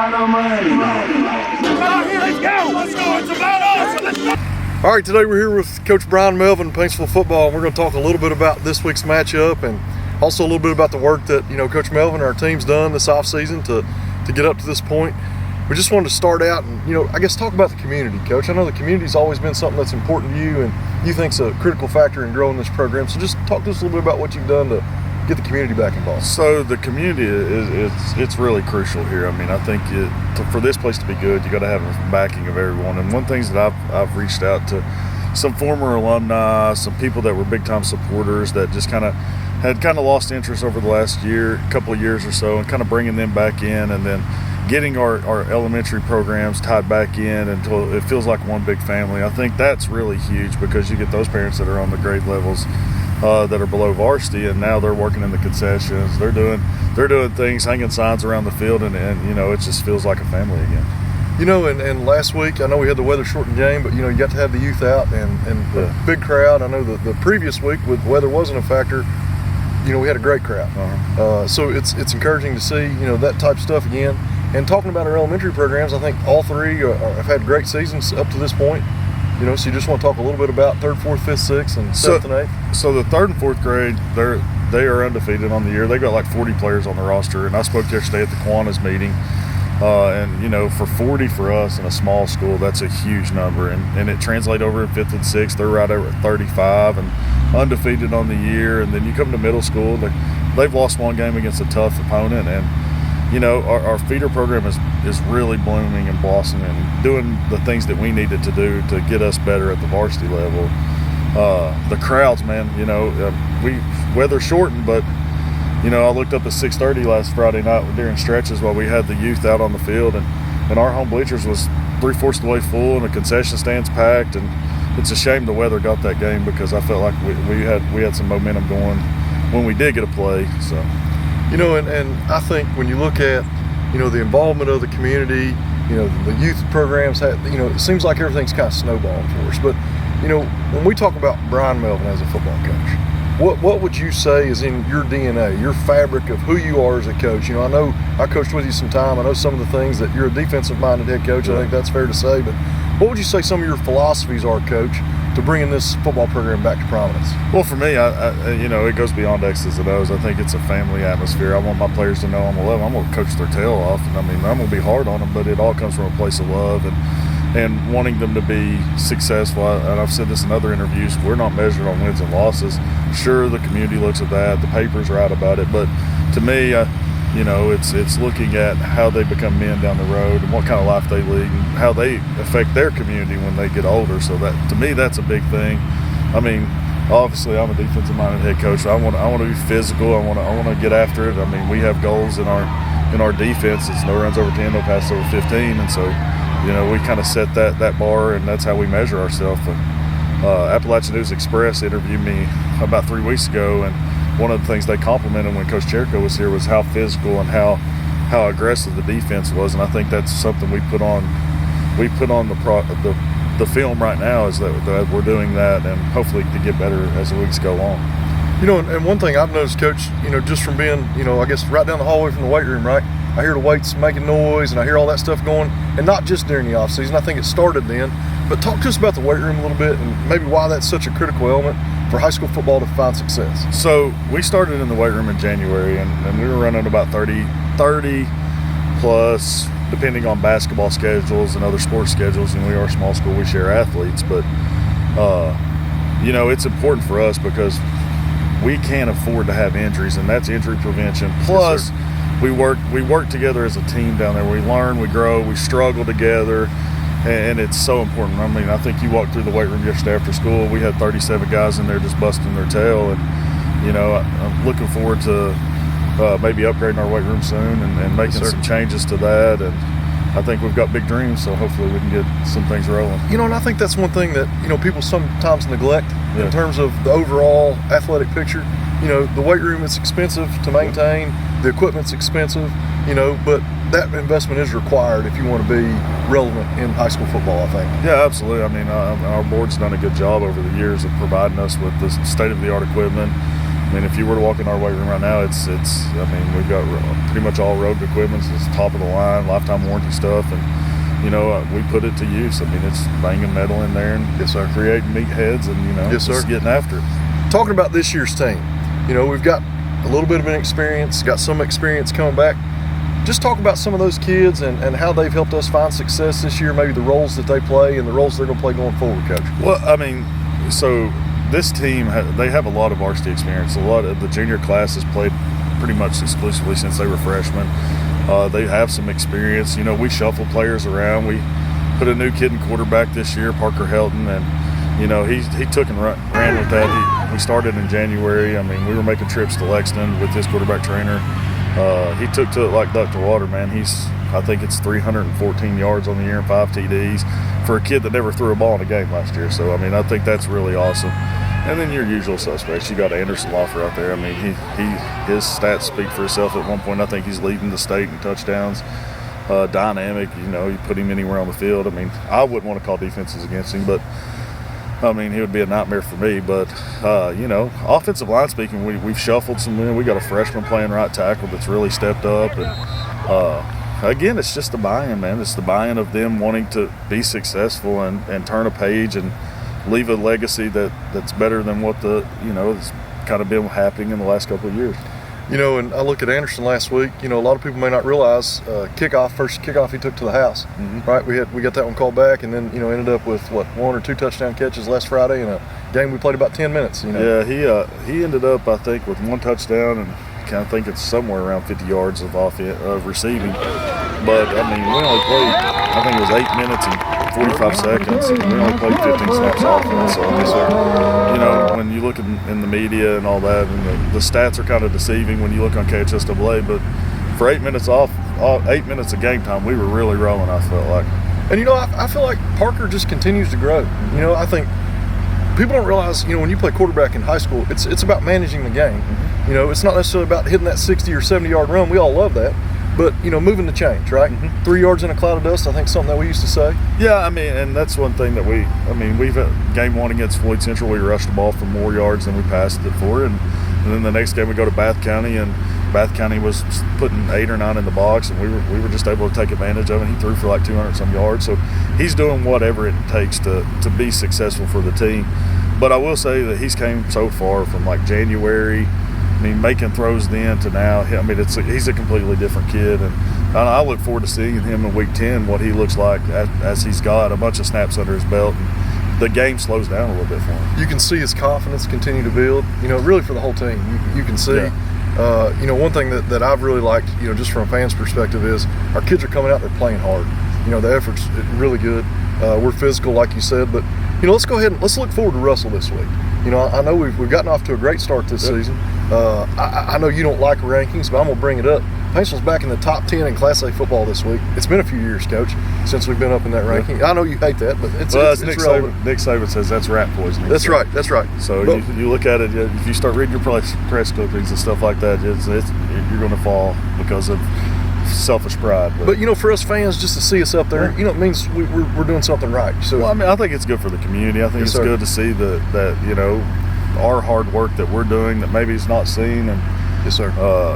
Let's go. It's about us. Let's go. All right, today we're here with Coach Brian Melvin, Paintsville football, and we're going to talk a little bit about this week's matchup and also a little bit about the work that Coach Melvin and our team's done this offseason to get up to this point. We just wanted to start out and I guess talk about the community, Coach. I know the community's always been something that's important to you and you think's a critical factor in growing this program. So just talk to us a little bit about what you've done to get the community back involved. So the community it's really crucial here. I mean, I think for this place to be good, you got to have the backing of everyone. And one of the things that I've reached out to some former alumni, some people that were big time supporters that just had lost interest over the last couple of years or so, and kind of bringing them back in, and then getting our elementary programs tied back in until it feels like one big family. I think that's really huge because you get those parents that are on the grade levels that are below varsity, and now they're working in the concessions. They're doing things, hanging signs around the field, and it just feels like a family again. And last week, I know we had the weather shortened game, but you got to have the youth out and a big crowd. I know the previous week, with weather wasn't a factor, we had a great crowd. So it's encouraging to see that type of stuff again. And talking about our elementary programs, I think all three have had great seasons up to this point. So you just want to talk a little bit about 3rd, 4th, 5th, 6th, and 7th and 8th. So the 3rd and 4th grade, they are undefeated on the year. They got like 40 players on the roster, and I spoke yesterday at the Kiwanis meeting. For 40 for us in a small school, that's a huge number, and it translates over in 5th and 6th. They're right over at 35 and undefeated on the year. And then you come to middle school, they've lost one game against a tough opponent, and our feeder program is really blooming and blossoming, doing the things that we needed to do to get us better at the varsity level. The crowds, man, weather shortened, but I looked up at 6:30 last Friday night during stretches while we had the youth out on the field, and our home bleachers was 3/4 the way full, and the concession stands packed. And it's a shame the weather got that game because I felt like we had some momentum going when we did get a play. So. And I think when you look at, the involvement of the community, the youth programs, it seems like everything's kind of snowballing for us. But, when we talk about Brian Melvin as a football coach, what would you say is in your DNA, your fabric of who you are as a coach? I know I coached with you some time. I know some of the things that you're a defensive-minded head coach. I think that's fair to say. But what would you say some of your philosophies are, Coach, to bringing this football program back to prominence? Well, for me, it goes beyond X's and O's. I think it's a family atmosphere. I want my players to know I'm going to love them. I'm going to coach their tail off, and I'm going to be hard on them, but it all comes from a place of love and wanting them to be successful. And I've said this in other interviews, we're not measured on wins and losses. Sure, the community looks at that, the papers write about it, but to me, it's looking at how they become men down the road and what kind of life they lead and how they affect their community when they get older. So that, to me, that's a big thing. I mean, obviously, I'm a defensive-minded head coach. I want to be physical. I want to get after it. I mean, we have goals in our defense. It's no runs over 10, no passes over 15, and so we kind of set that bar, and that's how we measure ourselves. Appalachian News Express interviewed me about 3 weeks ago, and one of the things they complimented when Coach Jericho was here was how physical and how aggressive the defense was, and I think that's something we put on the film right now is that we're doing that, and hopefully to get better as the weeks go on. And one thing I've noticed, Coach, just from being, I guess right down the hallway from the weight room, right? I hear the weights making noise, and I hear all that stuff going, and not just during the off season. I think it started then. But talk to us about the weight room a little bit, and maybe why that's such a critical element for high school football to find success. So we started in the weight room in January, and we were running about 30 plus, depending on basketball schedules and other sports schedules. And we are a small school, we share athletes, but it's important for us because we can't afford to have injuries, and that's injury prevention. Plus, yes, we work together as a team down there. We learn, we grow, we struggle together, and it's so important. I mean, I think you walked through the weight room yesterday after school. We had 37 guys in there just busting their tail, and I'm looking forward to maybe upgrading our weight room soon and making some changes to that. And I think we've got big dreams, so hopefully we can get some things rolling. And I think that's one thing that people sometimes neglect in terms of the overall athletic picture. The weight room is expensive to maintain, the equipment's expensive, but that investment is required if you want to be relevant in high school football, I think. Yeah, absolutely. I mean, our board's done a good job over the years of providing us with the state-of-the-art equipment. I mean, if you were to walk in our weight room right now, it's. I mean, we've got pretty much all road equipment. It's top of the line, lifetime warranty stuff, and we put it to use. I mean, it's banging metal in there and creating meatheads, and just getting after it. Talking about this year's team, we've got a little bit of an experience, got some experience coming back. Just talk about some of those kids and how they've helped us find success this year, maybe the roles that they play and the roles they're going to play going forward, Coach. Well, I mean, so this team, they have a lot of varsity experience. A lot of the junior class has played pretty much exclusively since they were freshmen. They have some experience. We shuffle players around. We put a new kid in quarterback this year, Parker Helton, and he took and ran with that. We started in January. I mean, we were making trips to Lexington with his quarterback trainer. He took to it like duck to water, man. I think it's 314 yards on the year and 5 TDs for a kid that never threw a ball in a game last year. So, I mean, I think that's really awesome. And then your usual suspects. You got Anderson Loffer out there. I mean, his stats speak for itself. At one point, I think he's leading the state in touchdowns. Dynamic, you put him anywhere on the field. I mean, I wouldn't want to call defenses against him, but I mean, he would be a nightmare for me. But, offensive line speaking, we've shuffled some men. We got a freshman playing right tackle that's really stepped up. And, again, it's just the buy-in, man. It's the buy-in of them wanting to be successful and turn a page and leave a legacy that's better than what it's kind of been happening in the last couple of years. And I look at Anderson last week. A lot of people may not realize first kickoff he took to the house. Mm-hmm. Right? We got that one called back, and then ended up with 1 or 2 touchdown catches last Friday in a game we played about 10 minutes. Yeah, he ended up, I think, with 1 touchdown, and I kind of think it's somewhere around 50 yards of receiving. But I mean, we only played, I think it was 8 minutes and 45 seconds. And we only played 15 snaps offense. So I mean, when you look in the media and all that, and the stats are kind of deceiving when you look on KHSAA. But for 8 minutes 8 minutes of game time, we were really rolling, I felt like. And I feel like Parker just continues to grow. I think people don't realize, when you play quarterback in high school, it's about managing the game. Mm-hmm. It's not necessarily about hitting that 60 or 70 yard run. We all love that. But, moving the chains, right? Mm-hmm. 3 yards in a cloud of dust, I think something that we used to say. Yeah, I mean, and that's one thing that we've game 1 against Floyd Central, we rushed the ball for more yards than we passed it for. And then the next game we go to Bath County, and Bath County was putting 8 or 9 in the box, and we were just able to take advantage of it. He threw for like 200 some yards. So he's doing whatever it takes to be successful for the team. But I will say that he's came so far from like January, making throws then to now. I mean, he's a completely different kid, and I look forward to seeing him in week 10, what he looks like as he's got a bunch of snaps under his belt, and the game slows down a little bit for him. You can see his confidence continue to build, really for the whole team. You can see. Yeah. One thing that I've really liked, just from a fan's perspective, is our kids are coming out, they're playing hard. The effort's really good. We're physical, like you said, but, let's go ahead and let's look forward to Russell this week. I know we've gotten off to a great start this season. I know you don't like rankings, but I'm going to bring it up. Paintsville's back in the top 10 in Class A football this week. It's been a few years, Coach, since we've been up in that ranking. I know you hate that, but it's Nick relevant. Nick Saban says that's rat poisoning. That's right. So you look at it, if you start reading your press clippings and stuff like that, you're going to fall because of selfish pride. But for us fans, just to see us up there, it means we're doing something right. So I think it's good for the community. I think it's good to see that our hard work that we're doing that maybe is not seen. And yes, sir.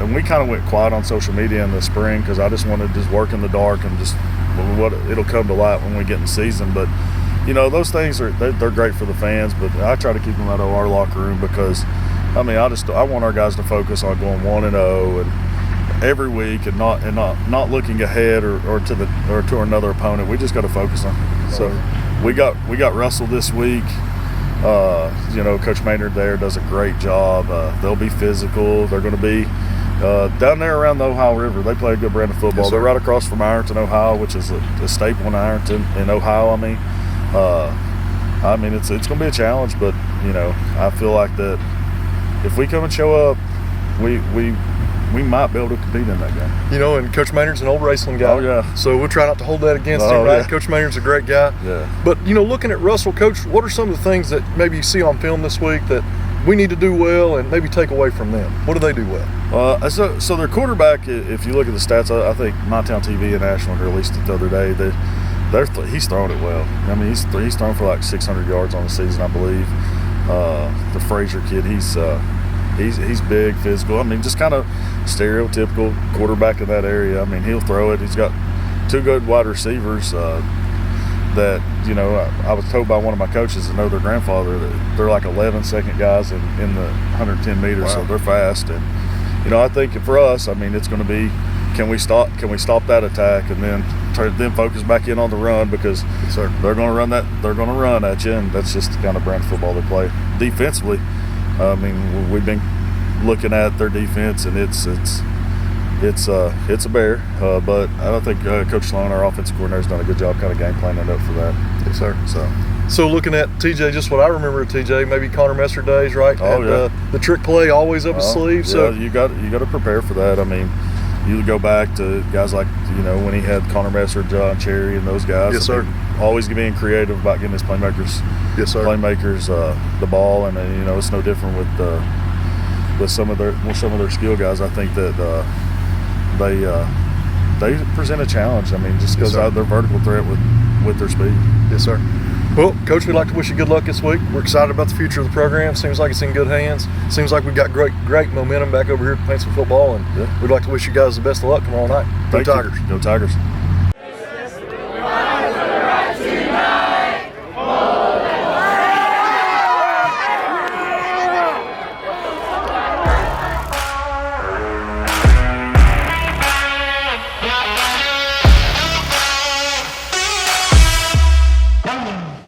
And we kind of went quiet on social media in the spring because I just wanted to just work in the dark and just it'll come to light when we get in season. But those things they're great for the fans. But I try to keep them out of our locker room because I want our guys to focus on going 1-0 and every week and not looking ahead or to another opponent. We just got to focus on it. So we got Russell this week. Coach Maynard there does a great job. They'll be physical. They're going to be down there around the Ohio River. They play a good brand of football. Yes, they're right across from Ironton, Ohio, which is a staple in Ironton in Ohio. It's going to be a challenge, but I feel like that if we come and show up, we might be able to compete in that game. And Coach Maynard's an old wrestling guy. Oh, yeah. So we'll try not to hold that against him, right? Yeah. Coach Maynard's a great guy. Yeah. But, looking at Russell, Coach, what are some of the things that maybe you see on film this week that we need to do well and maybe take away from them? What do they do well? So their quarterback, if you look at the stats, I think My Town TV and Ashland released it the other day, he's throwing it well. He's thrown for like 600 yards on the season, I believe. The Frazier kid, He's big, physical. I mean, just kind of stereotypical quarterback in that area. I mean, he'll throw it. He's got 2 good wide receivers that, you know, I was told by one of my coaches that know their grandfather that they're like 11-second guys in the 110 meters, wow. So they're fast. And, you know, I think for us, I mean, it's going to be, can we stop that attack and then focus back in on the run, because they're going to run that, they're going to run at you, and that's just the kind of brand of football they play. Defensively, I mean, we've been looking at their defense, and it's a bear, but I don't think Coach Sloan, our offensive coordinator, has done a good job kind of game planning up for that. Yes, sir. So looking at TJ, just what I remember of TJ, maybe Connor Messer days, right? Oh, yeah. The trick play always up his sleeve. Yeah, so you got to prepare for that. I mean, you go back to guys like, you know, when he had Connor Messer, John Cherry, and those guys. Yes, sir. Always being creative about getting his playmakers. Yes, sir. Playmakers the ball, and you know, it's no different with some of their skill guys. I think that they present a challenge. I mean, just because out of their vertical threat with their speed. Yes, sir. Well, Coach, we'd like to wish you good luck this week. We're excited about the future of the program. Seems like it's in good hands. Seems like we've got great momentum back over here at Paintsville football, and we'd like to wish you guys the best of luck tomorrow night. Go Tigers. Go Tigers.